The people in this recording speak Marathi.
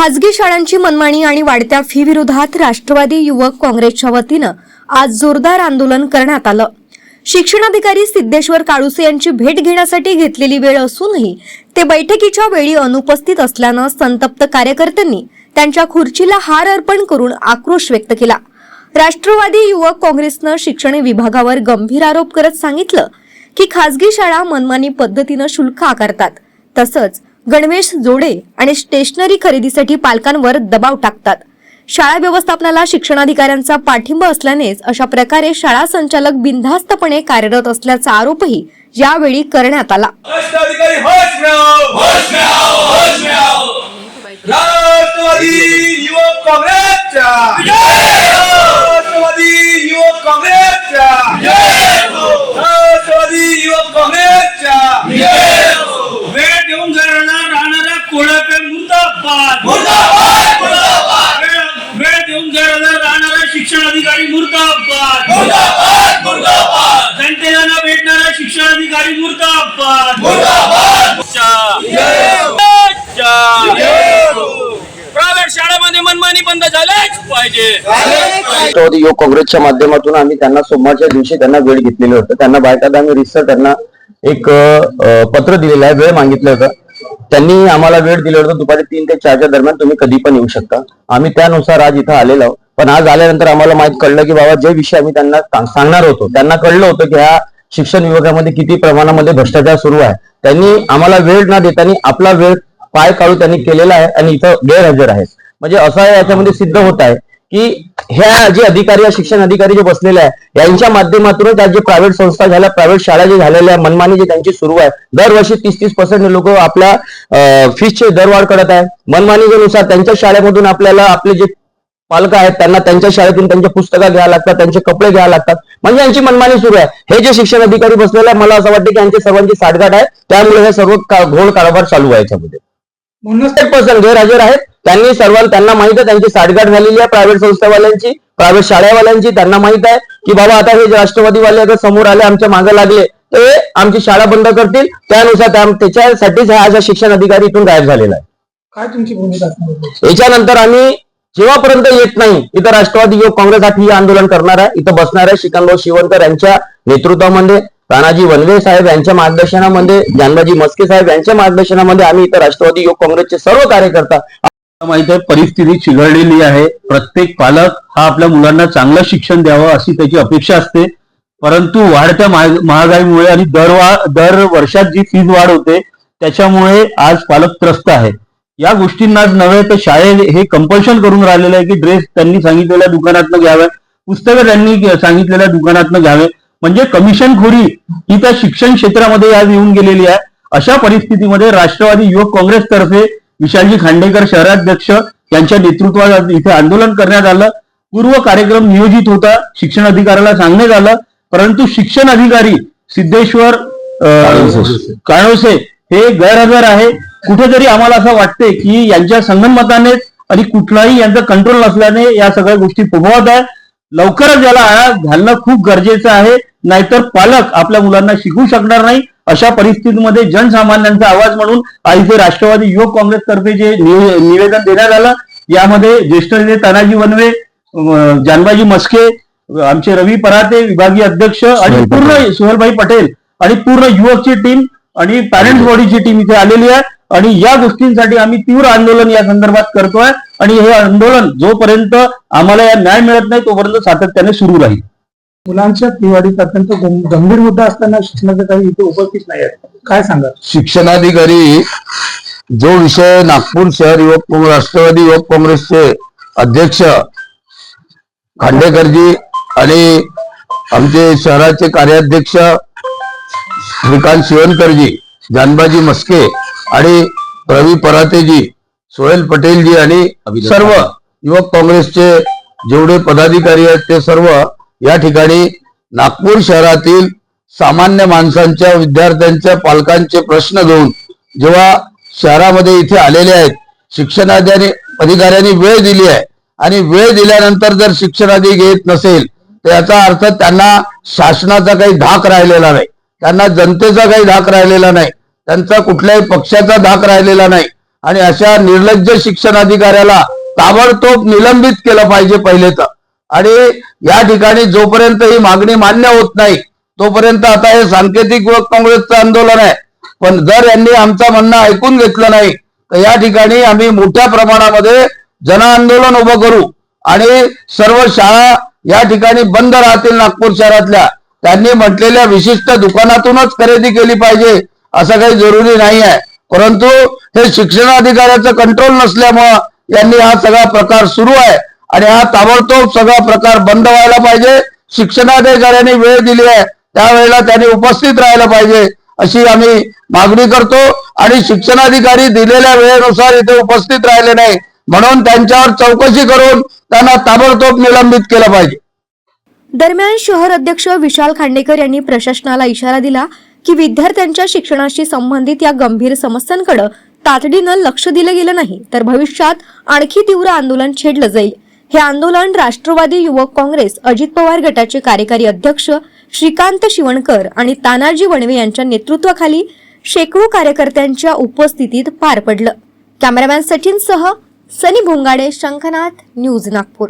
खासगी शाळांची मनमानी आणि वाढत्या फी विरोधात राष्ट्रवादी युवक काँग्रेसच्या वतीनं आज जोरदार आंदोलन करण्यात आलं। शिक्षणाधिकारी सिद्धेश्वर काळुसे यांची भेट घेण्यासाठी घेतलेली वेळ असूनही ते बैठकीच्या वेळी अनुपस्थित असल्यानं संतप्त कार्यकर्त्यांनी त्यांच्या खुर्चीला हार अर्पण करून आक्रोश व्यक्त केला। राष्ट्रवादी युवक काँग्रेसनं शिक्षण विभागावर गंभीर आरोप करत सांगितलं की खासगी शाळा मनमानी पद्धतीनं शुल्क आकारतात, तसंच गणवेश, जोडे आणि स्टेशनरी खरेदीसाठी पालकांवर दबाव टाकतात। शाळा व्यवस्थापनाला शिक्षणाधिकाऱ्यांचा पाठिंबा असल्यानेच अशा प्रकारे शाळा संचालक बिनधास्तपणे कार्यरत असल्याचा आरोपही यावेळी करण्यात आला। राष्ट्रवादी युवक काँग्रेसच्या राष्ट्रवादी युवक काँग्रेसच्या राष्ट्रवादी युवक काँग्रेसच्या वेळ देऊन राहणारा कोळपे मुर्दाबाद, मुर्दाबाद, मुर्दाबाद। वेळ देऊन राहणारा शिक्षण अधिकारी मुर्दाबाद, मुर्दाबाद, मुर्दाबाद। जनतेला न भेटणारा शिक्षण अधिकारी मुर्दाबाद, मुर्दाबाद। प्रायव्हेट शाळांमध्ये मनमानी बंद झालीच पाहिजे। राष्ट्रवादी युवक काँग्रेसच्या माध्यमातून आम्ही त्यांना सोमवारच्या दिवशी त्यांना वेळ घेतलेली होती। त्यांना बायकाला आम्ही रिसर त्यांना एक पत्र दिलेलं आहे, वेळ मागितलं होतं। त्यांनी आम्हाला वेळ दिला होता दुपारी 3 ते 4 दरम्यान, तुम्ही कधी पण येऊ शकता। आम्ही त्यानुसार आज इथं आलेलो आहोत। पण आज आल्यानंतर आम्हाला माहित कळलं की बाबा जे विषय आम्ही त्यांना सांगणार होतो, त्यांना कळलं होतं की ह्या शिक्षण विभागामध्ये किती प्रमाणामध्ये भ्रष्टाचार सुरू आहे। त्यांनी आम्हाला वेळ न देताना आपला वेळ पाय काढून त्यांनी केलेला आहे आणि इथं गैरहजर आहेत। म्हणजे असं याच्यामध्ये सिद्ध होत आहे की ह्या जे अधिकारी, शिक्षण अधिकारी जे बसलेले आहे यांच्या माध्यमातूनच आज जे प्रायव्हेट संस्था झाल्या, प्रायव्हेट शाळा जे झालेल्या, मनमानी जे त्यांची सुरू आहे। दरवर्षी 30% लोक आपल्या फीसचे दरवाढ करत आहे। मनमानीनुसार त्यांच्या शाळेमधून आपल्याला आपले जे पालक आहेत त्यांना त्यांच्या शाळेतून त्यांच्या पुस्तकं घ्यायला लागतात, त्यांचे कपडे घ्यायला लागतात। म्हणजे यांची मनमानी सुरू आहे। हे जे शिक्षण अधिकारी बसलेले आहे, मला असं वाटतं की यांची सर्वांची साठगाठ आहे, त्यामुळे हे सर्व घोळ कारभार चालू आहे। याच्यामध्ये 99% गैरहजर आहेत। त्यांना माहित आहे त्यांची साठगाठ झालेली आहे प्रायव्हेट संस्थावाल्यांची, प्रायव्हेट शाळेवाल्यांची। त्यांना माहित आहे की बाबा आता हे राष्ट्रवादीवाले अगर समोर आले, आमच्या मागे लागले तर आमची शाळा बंद करतील। त्यानुसार त्याच्यासाठीच हा शिक्षण अधिकारी इथून गायब झालेला आहे। काय तुमची भूमिका असणार? याच्यानंतर आम्ही जेव्हापर्यंत येत नाही इथं राष्ट्रवादी युवक काँग्रेससाठी आंदोलन करणार आहे। इथं बसणार आहे शिकनभाऊ शिवणकर यांच्या नेतृत्वामध्ये, तानाजी वनवे साहेब यांच्या मार्गदर्शनामध्ये, जानबाजी मस्के साहेब यांच्या मार्गदर्शनामध्ये आम्ही इथं राष्ट्रवादी युवक काँग्रेसचे सर्व कार्यकर्ता। माहित आहे परिस्थिती चिघळलेली आहे। प्रत्येक पालक हा आपल्या मुलांना चांगलं शिक्षण द्यावं अशी त्याची अपेक्षा असते, परंतु वाढत्या महागाईमुळे आणि दर वर्षात जी फीज वाढ होते त्याच्यामुळे आज पालक त्रस्त आहे। या गोष्टींनाच नव्हे तर शाळेत हे कंपल्शन करून राहिलेलं आहे की ड्रेस त्यांनी सांगितलेल्या दुकानातनं घ्यावे, पुस्तकं त्यांनी सांगितलेल्या दुकानातनं घ्यावे। म्हणजे कमिशनखोरी ही त्या शिक्षण क्षेत्रामध्ये आज येऊन गेलेली आहे। अशा परिस्थितीमध्ये राष्ट्रवादी युवक काँग्रेसतर्फे विशालजी खांडेकर शहराध्यक्ष यांच्या नेतृत्वात इथे आंदोलन करण्यात आलं। पूर्व कार्यक्रम नियोजित होता, शिक्षण अधिकाऱ्याला सांगण्यात आलं, परंतु शिक्षण अधिकारी सिद्धेश्वर काळुसे हे गैरहजर आहे। कुठेतरी आम्हाला असं वाटते की यांच्या संगनमताने आणि कुठलाही यांचा कंट्रोल नसल्याने या सगळ्या गोष्टी फोफवत आहे। लवकरच याला आळा घालणं खूप गरजेचं आहे, नाहीतर पालक आपल्या मुलांना शिकवू शकणार नाही। अशा परिस्थितीमध्ये जनसामान्यांचा आवाज म्हणून इथे राष्ट्रवादी युवक काँग्रेसतर्फे जे निवेदन देण्यात आलं, यामध्ये ज्येष्ठ नेते तानाजी वनवे, जानबाजी मस्के, आमचे रवी पराते विभागीय अध्यक्ष आणि पूर्ण सुहेलभाई पटेल आणि पूर्ण युवकची टीम आणि पॅरेंट्स बॉडीची टीम इथे आलेली आहे। आणि या गोष्टींसाठी आम्ही तीव्र आंदोलन या संदर्भात करतोय आणि हे आंदोलन जोपर्यंत आम्हाला या न्याय मिळत नाही तोपर्यंत सातत्याने सुरू राहील। मुलांच्या फीवाढीत अत्यंत गंभीर मुद्दा असताना शिक्षणाधिकारी इथे उपस्थित नाही आहेत, काय सांगा? शिक्षणाधिकारी जो विषय नागपूर शहर युवक राष्ट्रवादी युवक काँग्रेसचे अध्यक्ष खांडेकरजी आणि आमचे शहराचे कार्याध्यक्ष श्रीकांत शिवणकरजी, जानबाजी मस्के आणि रवी परातेजी, सोहेल पटेलजी आणि सर्व युवक काँग्रेसचे जेवढे पदाधिकारी आहेत ते सर्व या ठिकाणी नागपूर शहरातील सामान्य माणसांच्या, विद्यार्थ्यांच्या, पालकांचे प्रश्न घेऊन जेव्हा शहरामध्ये इथे आलेले आहेत, शिक्षणाधिकाऱ्यांनी वेळ दिली आहे आणि वेळ दिल्यानंतर जर शिक्षणाधिकारी घेत नसेल तर याचा अर्थ त्यांना शासनाचा काही धाक राहिलेला नाही, त्यांना जनतेचा काही धाक राहिलेला नाही, त्यांचा कुठल्याही पक्षाचा धाक राहिलेला नाही। आणि अशा निर्लज्ज शिक्षण अधिकाऱ्याला ताबडतोब निलंबित केलं पाहिजे पहिले तर. आणि या ठिकाणी जोपर्यंत ही मागणी मान्य होत नाही तोपर्यंत आता हे सांकेतिक युवक काँग्रेसचं आंदोलन आहे. पण जर यांनी आमचं म्हणणं ऐकून घेतलं नाही तर या ठिकाणी आम्ही मोठ्या प्रमाणामध्ये जनआंदोलन उभं करू आणि सर्व शाळा या ठिकाणी बंद राहतील नागपूर शहरातल्या. त्यांनी म्हटलेल्या विशिष्ट दुकानातूनच खरेदी केली पाहिजे असं काही जरुरी नाही आहे. परंतु हे शिक्षणाधिकाऱ्याचं कंट्रोल नसल्यामुळं यांनी हा सगळा प्रकार सुरू आहे आणि हा ताबडतोब सगळा प्रकार बंद व्हायला पाहिजे. शिक्षणाधिकाऱ्यांनी वेळ दिली आहे त्यावेळेला त्यांनी उपस्थित राहायला पाहिजे अशी आम्ही मागणी करतो. आणि शिक्षणाधिकारी दिलेल्या वेळेनुसार इथे उपस्थित राहिले नाही म्हणून त्यांच्यावर चौकशी करून त्यांना ताबडतोब निलंबित केलं पाहिजे. दरम्यान शहर अध्यक्ष विशाल खांडेकर यांनी प्रशासनाला इशारा दिला की विद्यार्थ्यांच्या शिक्षणाशी संबंधित या गंभीर समस्यांकडे तातडीनं लक्ष दिलं गेलं नाही तर भविष्यात आणखी तीव्र आंदोलन छेडलं जाईल. हे आंदोलन राष्ट्रवादी युवक काँग्रेस अजित पवार गटाचे कार्यकारी अध्यक्ष श्रीकांत शिवणकर आणि तानाजी वणवे यांच्या नेतृत्वाखाली शेकडो कार्यकर्त्यांच्या उपस्थितीत पार पडलं. कॅमेरामॅन सचिन सह सनी भोंगाडे, शंखनाथ, न्यूज नागपूर.